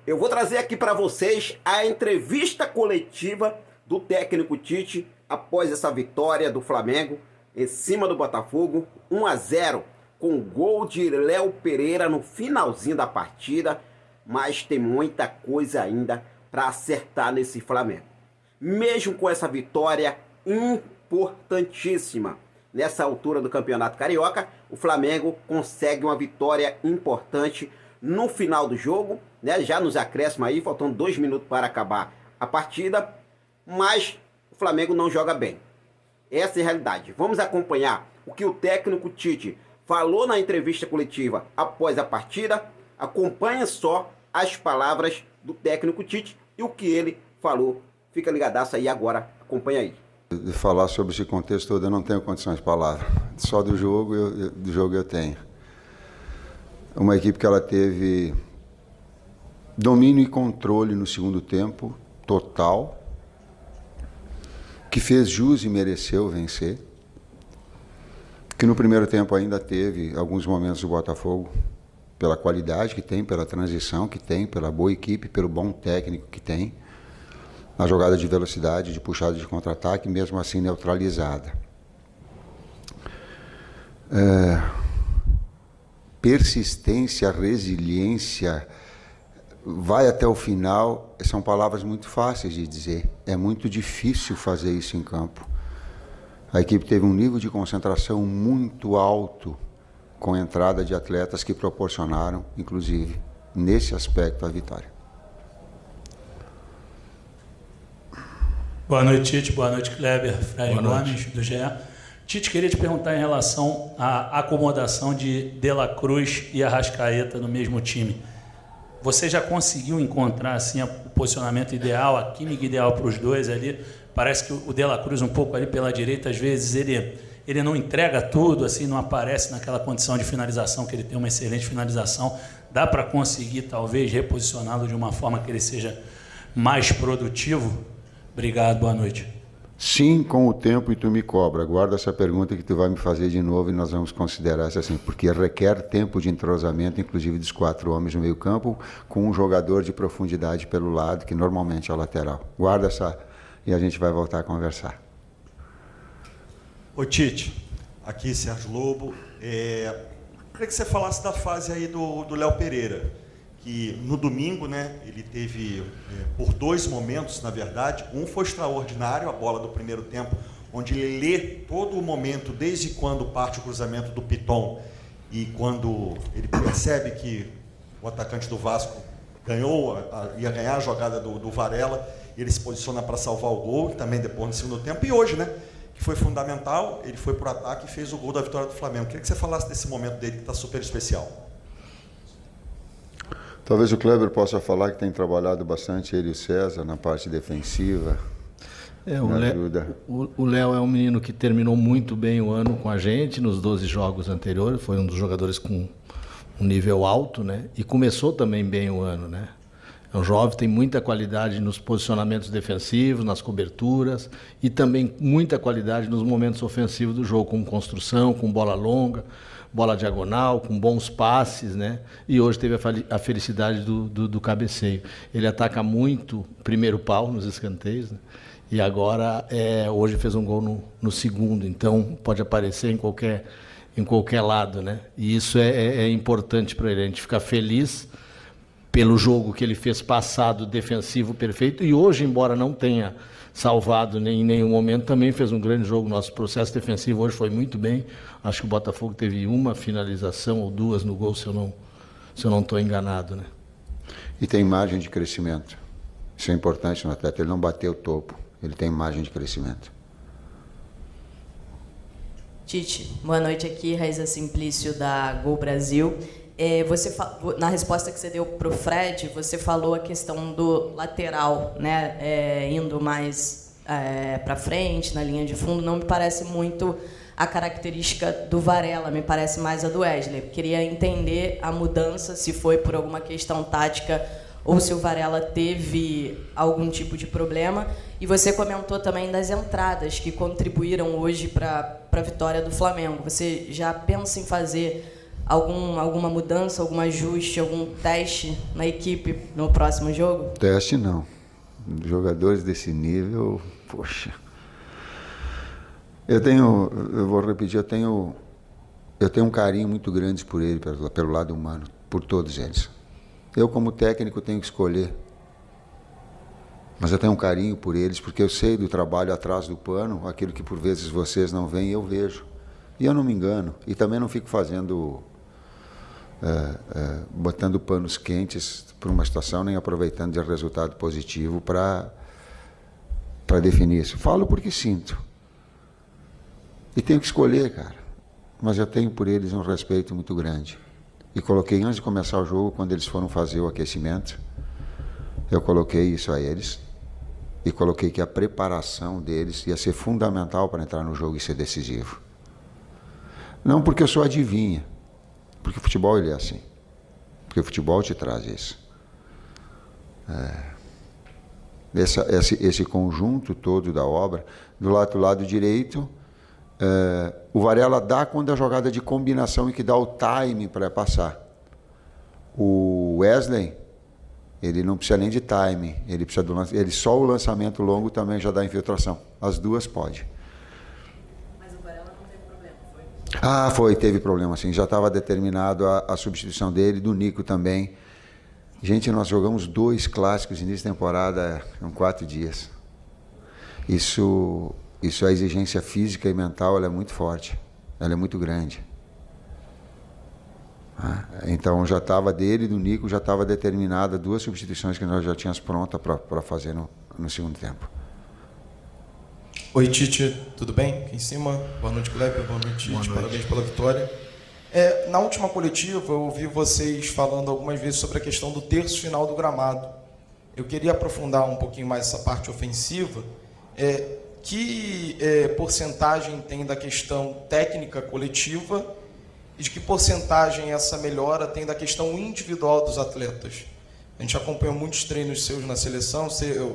Eu vou trazer aqui para vocês a entrevista coletiva do técnico Tite após essa vitória do Flamengo em cima do Botafogo, 1-0, com gol de Léo Pereira no finalzinho da partida, mas tem muita coisa ainda para acertar nesse Flamengo. Mesmo com essa vitória importantíssima, nessa altura do Campeonato Carioca, o Flamengo consegue uma vitória importante no final do jogo, né? Já nos acréscimos aí, faltando 2 minutos para acabar a partida, mas o Flamengo não joga bem. Essa é a realidade. Vamos acompanhar o que o técnico Tite falou na entrevista coletiva após a partida. Acompanha só as palavras do técnico Tite e o que ele falou. Fica ligadaço aí agora, acompanha aí. De falar sobre esse contexto todo eu não tenho condições de palavra. Só do jogo eu tenho. Uma equipe que ela teve domínio e controle no segundo tempo, total, que fez jus e mereceu vencer, que no primeiro tempo ainda teve alguns momentos do Botafogo, pela qualidade que tem, pela transição que tem, pela boa equipe, pelo bom técnico que tem, na jogada de velocidade, de puxada de contra-ataque, mesmo assim neutralizada. Persistência, resiliência, vai até o final, são palavras muito fáceis de dizer. É muito difícil fazer isso em campo. A equipe teve um nível de concentração muito alto, com a entrada de atletas que proporcionaram, inclusive, nesse aspecto, a vitória. Boa noite, Tite. Boa noite, Kleber. Fred Gomes, do GE. Tite, queria te perguntar em relação à acomodação de De La Cruz e Arrascaeta no mesmo time. Você já conseguiu encontrar assim, o posicionamento ideal, a química ideal para os dois ali? Parece que o De La Cruz um pouco ali pela direita, às vezes ele não entrega tudo, assim, não aparece naquela condição de finalização, que ele tem uma excelente finalização. Dá para conseguir, talvez, reposicioná-lo de uma forma que ele seja mais produtivo? Obrigado, boa noite. Sim, com o tempo, e tu me cobra. Guarda essa pergunta que tu vai me fazer de novo e nós vamos considerar isso assim, porque requer tempo de entrosamento, inclusive dos 4 homens no meio campo, com um jogador de profundidade pelo lado, que normalmente é o lateral. Guarda essa e a gente vai voltar a conversar. Ô Tite, aqui Sérgio Lobo. Queria que você falasse da fase aí do Léo Pereira, que no domingo, né, ele teve, por 2 momentos, na verdade, um foi extraordinário, a bola do primeiro tempo, onde ele lê todo o momento, desde quando parte o cruzamento do Piton e quando ele percebe que o atacante do Vasco ia ganhar a jogada do Varela, e ele se posiciona para salvar o gol, também depois no segundo tempo, e hoje, né, que foi fundamental, ele foi para o ataque e fez o gol da vitória do Flamengo. Queria que você falasse desse momento dele, que está super especial. Talvez o Kleber possa falar que tem trabalhado bastante, ele e o César, na parte defensiva. O Léo é um menino que terminou muito bem o ano com a gente, nos 12 jogos anteriores, foi um dos jogadores com um nível alto, né? E começou também bem o ano, né? É um jovem, tem muita qualidade nos posicionamentos defensivos, nas coberturas, e também muita qualidade nos momentos ofensivos do jogo, com construção, com bola longa, bola diagonal, com bons passes, né? E hoje teve a felicidade do cabeceio. Ele ataca muito primeiro pau nos escanteios, né? E agora, hoje fez um gol no segundo, então pode aparecer em qualquer lado, né? E isso é importante para ele, a gente fica feliz pelo jogo que ele fez passado, defensivo perfeito, e hoje, embora não tenha salvado em nenhum momento, também fez um grande jogo. Nosso processo defensivo hoje foi muito bem. Acho que o Botafogo teve uma finalização ou 2 no gol, se eu não estou enganado, né? E tem margem de crescimento. Isso é importante no atleta. Ele não bateu o topo. Ele tem margem de crescimento. Tite, boa noite aqui, Raíza Simplício da Gol Brasil. Na resposta que você deu para o Fred, você falou a questão do lateral, né, indo mais para frente, na linha de fundo. Não me parece muito a característica do Varela, me parece mais a do Wesley. Queria entender a mudança, se foi por alguma questão tática ou se o Varela teve algum tipo de problema. E você comentou também das entradas que contribuíram hoje para a vitória do Flamengo. Você já pensa em fazer alguma mudança, algum ajuste, algum teste na equipe no próximo jogo? Teste não. Jogadores desse nível, poxa. Eu vou repetir, eu tenho um carinho muito grande por ele, pelo lado humano, por todos eles. Eu, como técnico, tenho que escolher. Mas eu tenho um carinho por eles, porque eu sei do trabalho atrás do pano, aquilo que por vezes vocês não veem, eu vejo. E eu não me engano. E também não fico fazendo, botando panos quentes por uma situação, nem aproveitando de resultado positivo para definir isso. Falo porque sinto. E tenho que escolher, cara. Mas eu tenho por eles um respeito muito grande. E coloquei, antes de começar o jogo, quando eles foram fazer o aquecimento, eu coloquei isso a eles. E coloquei que a preparação deles ia ser fundamental para entrar no jogo e ser decisivo. Não porque eu sou adivinha, porque o futebol ele é assim. Porque o futebol te traz isso. Esse conjunto todo da obra, do lado direito, o Varela dá quando a jogada de combinação e que dá o time para passar. O Wesley, ele não precisa nem de time, ele precisa só o lançamento longo também já dá infiltração. As duas pode. Mas o Varela não teve problema, foi? Teve problema sim. Já estava determinado a substituição dele, do Nico também. Gente, nós jogamos 2 clássicos início de temporada em 4 dias. Isso, a exigência física e mental, ela é muito forte. Ela é muito grande. Então já estava dele e do Nico, já estava determinada 2 substituições que nós já tínhamos prontas para fazer no segundo tempo. Oi, Tite, tudo bem? Aqui em cima. Boa noite, Kleber. Boa noite, Tite. Boa noite. Parabéns pela vitória. Na última coletiva, eu ouvi vocês falando algumas vezes sobre a questão do terço final do gramado. Eu queria aprofundar um pouquinho mais essa parte ofensiva. Que porcentagem tem da questão técnica coletiva e de que porcentagem essa melhora tem da questão individual dos atletas? A gente acompanhou muitos treinos seus na seleção,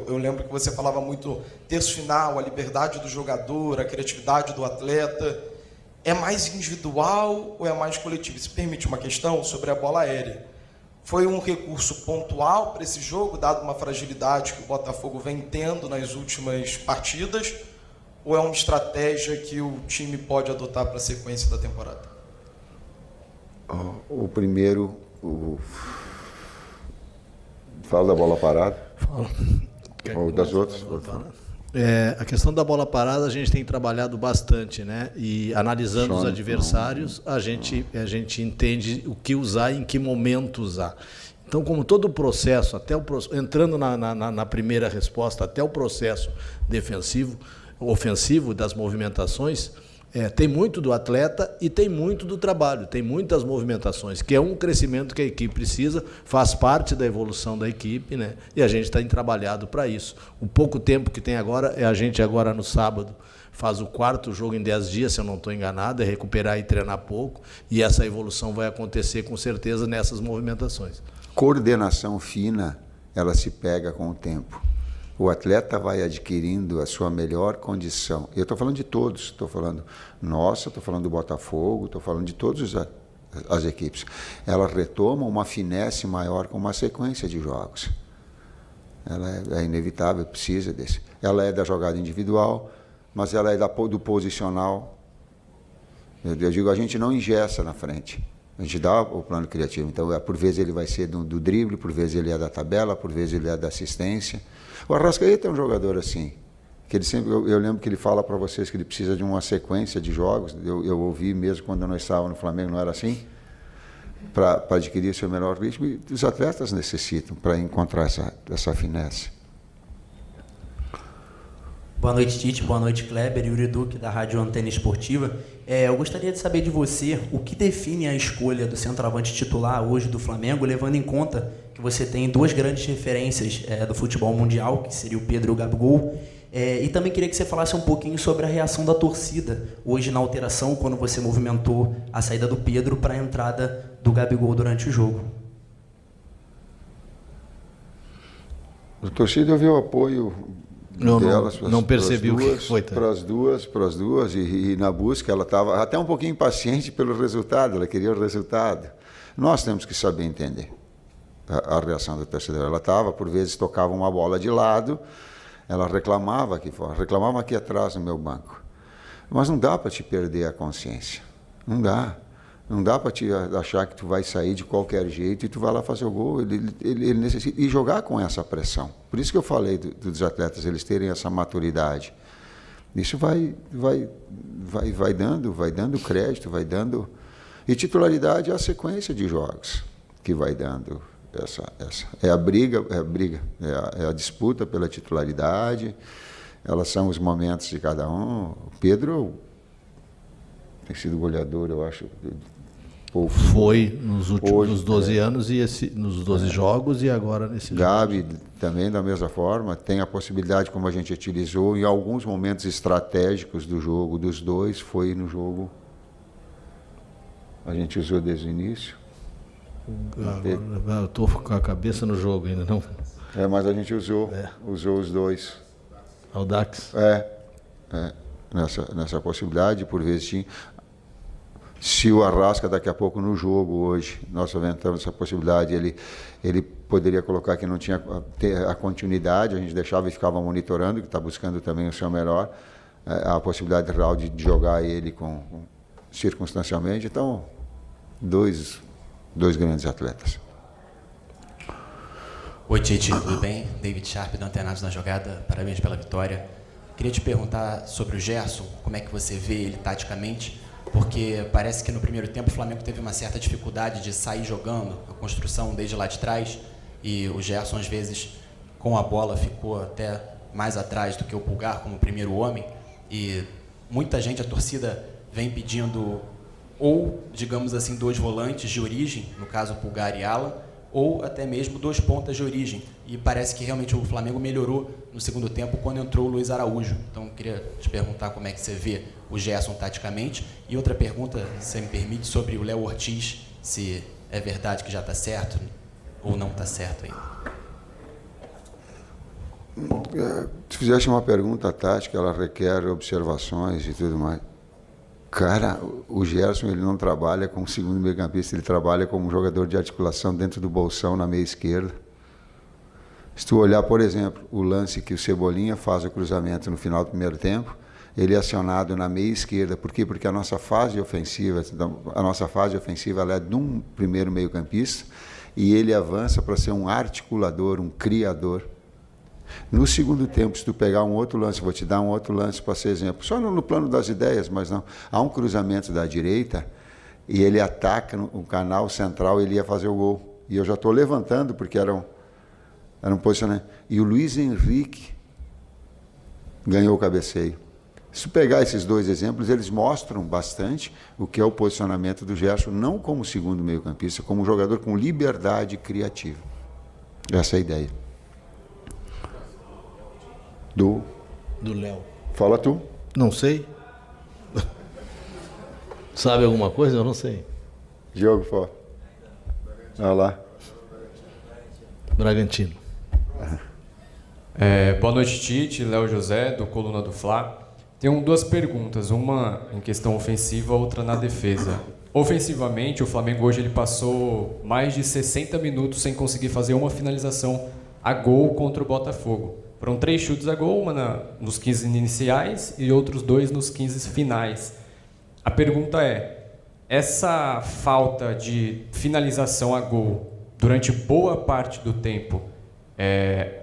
eu lembro que você falava muito terço final, a liberdade do jogador, a criatividade do atleta. É mais individual ou é mais coletivo? Se permite uma questão sobre a bola aérea. Foi um recurso pontual para esse jogo, dado uma fragilidade que o Botafogo vem tendo nas últimas partidas, ou é uma estratégia que o time pode adotar para a sequência da temporada? O primeiro, fala da bola parada. Fala. Ou das outras. A questão da bola parada a gente tem trabalhado bastante, né? E analisando os adversários, a gente entende o que usar e em que momento usar. Então, como todo o processo, entrando na primeira resposta, até o processo ofensivo das movimentações, tem muito do atleta e tem muito do trabalho, tem muitas movimentações, que é um crescimento que a equipe precisa, faz parte da evolução da equipe, né? E a gente está trabalhado para isso. O pouco tempo que tem agora, a gente agora no sábado faz o 4º jogo em 10 dias, se eu não estou enganado, é recuperar e treinar pouco, e essa evolução vai acontecer com certeza nessas movimentações. Coordenação fina, ela se pega com o tempo. O atleta vai adquirindo a sua melhor condição. Eu estou falando de todos, estou falando nossa, estou falando do Botafogo, estou falando de todas as equipes. Ela retoma uma finesse maior com uma sequência de jogos. Ela é inevitável, precisa desse. Ela é da jogada individual, mas ela é do posicional. Eu digo, a gente não engessa na frente. A gente dá o plano criativo. Então, por vezes ele vai ser do drible, por vezes ele é da tabela, por vezes ele é da assistência. O Arrascaeta é um jogador assim, que ele sempre, eu lembro que ele fala para vocês que ele precisa de uma sequência de jogos. Eu ouvi mesmo quando nós estávamos no Flamengo, não era assim? Para adquirir o seu melhor ritmo. E os atletas necessitam para encontrar essa finesse. Boa noite, Tite. Boa noite, Kleber. Yuri Duque, da Rádio Antena Esportiva. Eu gostaria de saber de você o que define a escolha do centroavante titular hoje do Flamengo, levando em conta que você tem 2 grandes referências do futebol mundial, que seria o Pedro e o Gabigol. E também queria que você falasse um pouquinho sobre a reação da torcida hoje na alteração, quando você movimentou a saída do Pedro para a entrada do Gabigol durante o jogo. A torcida viu o apoio Não percebi o que foi. Para as duas, e na busca ela estava até um pouquinho impaciente pelo resultado, ela queria o resultado. Nós temos que saber entender a reação do torcedor. Ela estava, por vezes, tocava uma bola de lado, ela reclamava aqui fora, reclamava aqui atrás no meu banco. Mas não dá para te perder a consciência, não dá. Não dá para te achar que tu vai sair de qualquer jeito e tu vai lá fazer o gol. Ele necessita e jogar com essa pressão. Por isso que eu falei dos atletas, eles terem essa maturidade. Isso vai dando crédito, vai dando... E titularidade é a sequência de jogos que vai dando essa. É a disputa pela titularidade, elas são os momentos de cada um. O Pedro tem sido goleador, eu acho. Foi nos últimos 12 anos, e nos 12 jogos, e agora nesse Gabi jogo. Também da mesma forma, tem a possibilidade, como a gente utilizou, em alguns momentos estratégicos do jogo, dos dois, foi no jogo. A gente usou desde o início. Eu estou com a cabeça no jogo ainda, não? Mas a gente usou os dois. Audax? Nessa possibilidade, por vezes tinha. Se o Arrasca daqui a pouco no jogo hoje, nós aventamos essa possibilidade, ele poderia colocar que não tinha a continuidade, a gente deixava e ficava monitorando, que está buscando também o seu melhor, a possibilidade real de jogar ele circunstancialmente. Então, dois grandes atletas. Oi, Tite, tudo bem? David Sharp, do Antenados na Jogada, parabéns pela vitória. Queria te perguntar sobre o Gerson, como é que você vê ele taticamente, porque parece que no primeiro tempo o Flamengo teve uma certa dificuldade de sair jogando, a construção desde lá de trás, e o Gerson, às vezes, com a bola, ficou até mais atrás do que o Pulgar como primeiro homem, e muita gente, a torcida, vem pedindo ou, digamos assim, 2 volantes de origem, no caso Pulgar e Alan, ou até mesmo 2 pontas de origem. E parece que realmente o Flamengo melhorou no segundo tempo quando entrou o Luiz Araújo. Então, queria te perguntar como é que você vê o Gerson taticamente. E outra pergunta, se você me permite, sobre o Léo Ortiz, se é verdade que já está certo ou não está certo ainda. Se fizesse uma pergunta tática, ela requer observações e tudo mais. Cara, o Gerson, ele não trabalha como segundo meio-campista, ele trabalha como jogador de articulação dentro do bolsão na meia esquerda. Se tu olhar, por exemplo, o lance que o Cebolinha faz o cruzamento no final do primeiro tempo, ele é acionado na meia esquerda. Por quê? Porque a nossa fase ofensiva ela é de um primeiro meio-campista, e ele avança para ser um articulador, um criador. No segundo tempo, se tu pegar um outro lance, vou te dar um outro lance para ser exemplo, só no plano das ideias, mas não. Há um cruzamento da direita e ele ataca no canal central, ele ia fazer o gol. E eu já estou levantando, porque era um posicionamento. E o Luiz Henrique ganhou o cabeceio. Se tu pegar esses 2 exemplos, eles mostram bastante o que é o posicionamento do Gerson, não como segundo meio-campista, como um jogador com liberdade criativa. Essa é a ideia. Do Léo. Fala tu. Não sei. Sabe alguma coisa? Eu não sei. Jogo fora. Olha lá. Bragantino. Boa noite, Tite. Léo José, do Coluna do Fla. Tenho 2 perguntas, uma em questão ofensiva, outra na defesa. Ofensivamente, o Flamengo hoje ele passou mais de 60 minutos sem conseguir fazer uma finalização a gol contra o Botafogo. Foram 3 chutes a gol, uma nos 15 iniciais e outros 2 nos 15 finais. A pergunta é, essa falta de finalização a gol durante boa parte do tempo,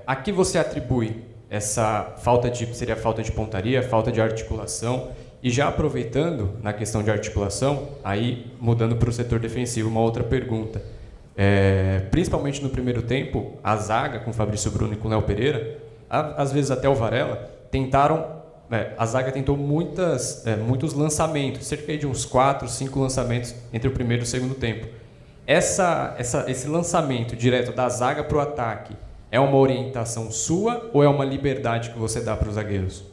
a que você atribui essa falta seria falta de pontaria, falta de articulação? E já aproveitando na questão de articulação, aí mudando para o setor defensivo, uma outra pergunta. Principalmente no primeiro tempo, a zaga com Fabrício Bruno e com Léo Pereira, às vezes até o Varela, a zaga tentou muitos lançamentos, cerca de uns 4, 5 lançamentos entre o primeiro e o segundo tempo. Esse lançamento direto da zaga para o ataque é uma orientação sua ou é uma liberdade que você dá para os zagueiros?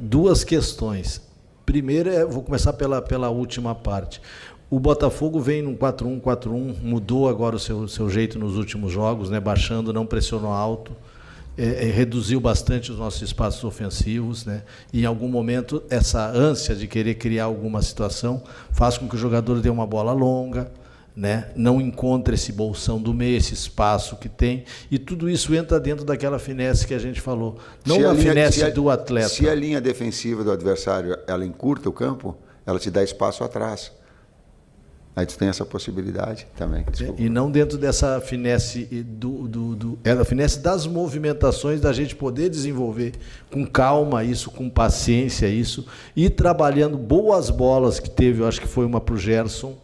2 questões. Primeiro, vou começar pela última parte. O Botafogo vem num 4-1-4-1, mudou agora o seu jeito nos últimos jogos, né? Baixando, não pressionou alto. reduziu bastante os nossos espaços ofensivos, né? E, em algum momento, essa ânsia de querer criar alguma situação faz com que o jogador dê uma bola longa, né? Não encontre esse bolsão do meio, esse espaço que tem, e tudo isso entra dentro daquela finesse que a gente falou. Não a finesse do atleta. Se a linha defensiva do adversário ela encurta o campo, ela te dá espaço atrás. Aí tu tem essa possibilidade também. Desculpa. E não dentro dessa finesse é a finesse das movimentações, da gente poder desenvolver com calma isso, com paciência isso, e trabalhando boas bolas que teve, eu acho que foi uma para o Gerson,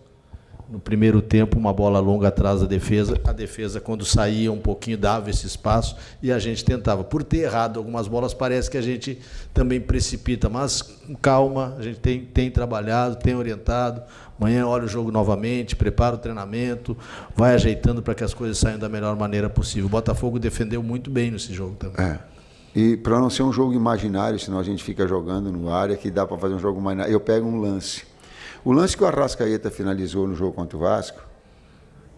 no primeiro tempo, uma bola longa atrás da defesa. A defesa, quando saía um pouquinho, dava esse espaço e a gente tentava. Por ter errado algumas bolas, parece que a gente também precipita, mas com calma, a gente tem trabalhado, tem orientado. Amanhã olha o jogo novamente, prepara o treinamento, vai ajeitando para que as coisas saiam da melhor maneira possível. O Botafogo defendeu muito bem nesse jogo também. E para não ser um jogo imaginário, senão a gente fica jogando no área, que dá para fazer um jogo imaginário. Eu pego um lance. O lance que o Arrascaeta finalizou no jogo contra o Vasco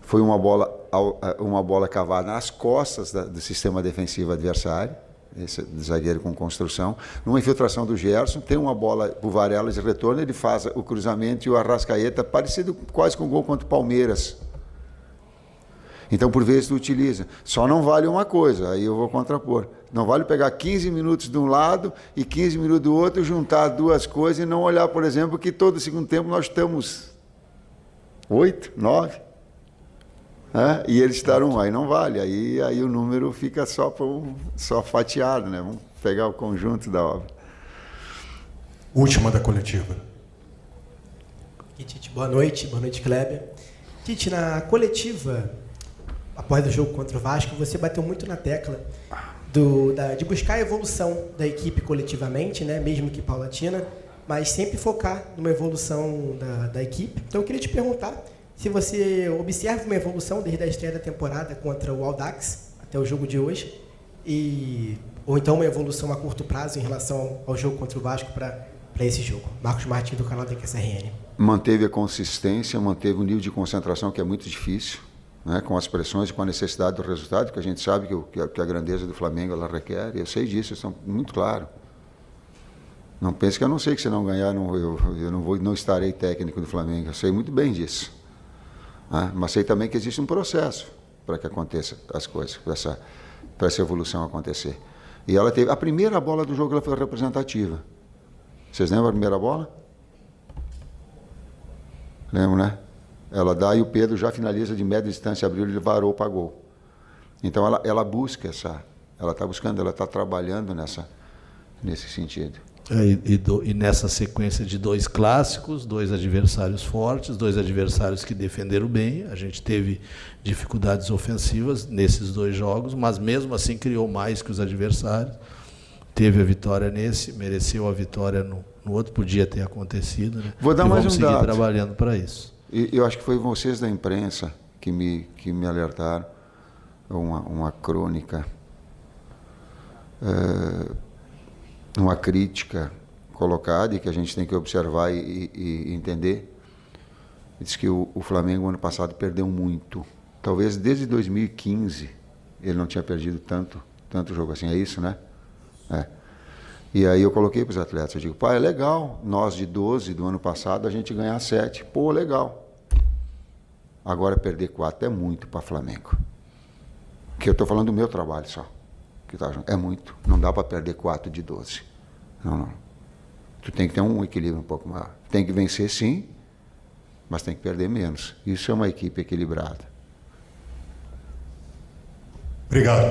foi uma bola cavada nas costas do sistema defensivo adversário, esse zagueiro com construção, numa infiltração do Gerson, tem uma bola para o Varela de retorno, ele faz o cruzamento e o Arrascaeta, parecido quase com o gol contra o Palmeiras. Então, por vezes, tu utiliza. Só não vale uma coisa, aí eu vou contrapor. Não vale pegar 15 minutos de um lado e 15 minutos do outro, juntar duas coisas e não olhar, por exemplo, que todo segundo tempo nós estamos 8, 9, e eles estarão aí, não vale. Aí o número fica só fatiado, né? Vamos pegar o conjunto da obra. Última da coletiva. Tite, boa noite, Kleber. Tite, na coletiva, após o jogo contra o Vasco, você bateu muito na tecla de buscar a evolução da equipe coletivamente, né, mesmo que paulatina, mas sempre focar numa evolução da equipe. Então eu queria te perguntar se você observa uma evolução desde a estreia da temporada contra o Audax até o jogo de hoje, ou então uma evolução a curto prazo em relação ao jogo contra o Vasco para esse jogo. Marcos Martins, do canal da QSRN. Manteve a consistência, manteve um nível de concentração que é muito difícil, né, com as pressões e com a necessidade do resultado, que a gente sabe que a grandeza do Flamengo ela requer, eu sei disso, eu sou muito claro. Não pense que eu não sei que se não ganhar, eu não estarei técnico do Flamengo, eu sei muito bem disso. Né, mas sei também que existe um processo para que aconteça as coisas, para essa evolução acontecer. E ela teve, a primeira bola do jogo ela foi representativa. Vocês lembram a primeira bola? Lembram, né? Ela dá e o Pedro já finaliza de média distância, abriu, ele varou para gol. Então ela busca ela está buscando, ela está trabalhando nesse sentido. E nessa sequência de 2 clássicos, 2 adversários fortes, 2 adversários que defenderam bem, a gente teve dificuldades ofensivas nesses 2 jogos, mas mesmo assim criou mais que os adversários. Teve a vitória nesse, mereceu a vitória no outro, podia ter acontecido, né? Vou dar mais um dado. Vamos seguir trabalhando para isso. Eu acho que foi vocês da imprensa que me alertaram, uma crônica, uma crítica colocada e que a gente tem que observar e entender. Diz que o Flamengo ano passado perdeu muito. Talvez desde 2015 ele não tinha perdido tanto jogo assim, é isso, né? E aí eu coloquei para os atletas, eu digo, pai, é legal, nós de 12 do ano passado a gente ganhar 7, pô, legal. Agora perder 4 é muito para Flamengo. Que eu estou falando do meu trabalho só. Que tá, é muito. Não dá para perder 4 de 12. Não. Tu tem que ter um equilíbrio um pouco maior. Tem que vencer sim, mas tem que perder menos. Isso é uma equipe equilibrada. Obrigado.